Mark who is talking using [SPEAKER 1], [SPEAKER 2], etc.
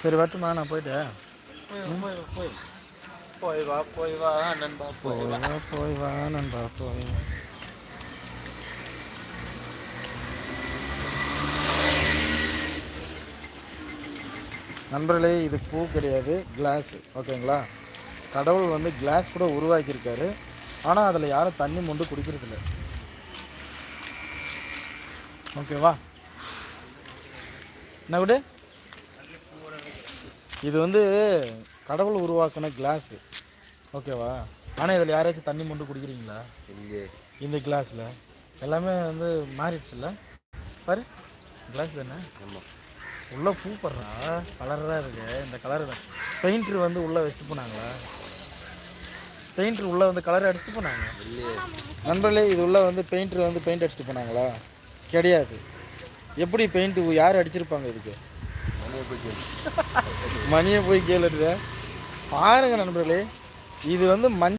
[SPEAKER 1] சரி வரட்டுமா நான் போயிட்டு
[SPEAKER 2] போய் வா நண்பா போய் வா
[SPEAKER 1] நண்பா போய் வா. நண்பர்களே இது பூ கிடையாது, கிளாஸ். ஓகேங்களா? கடவுள் வந்து கிளாஸ் கூட உருவாக்கியிருக்காரு. ஆனால் அதில் யாரும் தண்ணி மொண்டு குடிக்கிறதில்ல. ஓகேவா? என்ன விடு, இது வந்து கடவுள் உருவாக்கின கிளாஸு. ஓகேவா? ஆனால் இதில் யாராச்சும் தண்ணி மொண்டு குடிக்கிறீங்களா?
[SPEAKER 2] இல்லையே.
[SPEAKER 1] இந்த கிளாஸில் எல்லாமே வந்து மாறிடுச்சுல்ல. பாரு, கிளாஸ் தானே.
[SPEAKER 2] ஆமாம்.
[SPEAKER 1] உள்ளே பூ படுறா கலராக இருக்கு. இந்த கலர் பெயிண்டர் வந்து உள்ளே வச்சுட்டு போனாங்களா? பெயிண்டர் உள்ளே வந்து கலர் அடிச்சுட்டு போனாங்க
[SPEAKER 2] இல்லையே.
[SPEAKER 1] நண்பர்களே, இது உள்ளே வந்து பெயிண்டர் வந்து பெயிண்ட் அடிச்சுட்டு போனாங்களா? கிடையாது. எப்படி பெயிண்ட் யார் அடிச்சிருப்பாங்க இதுக்கு? மணியை போய் கேளுடுற பாருங்க நண்பர்களே, இது வந்து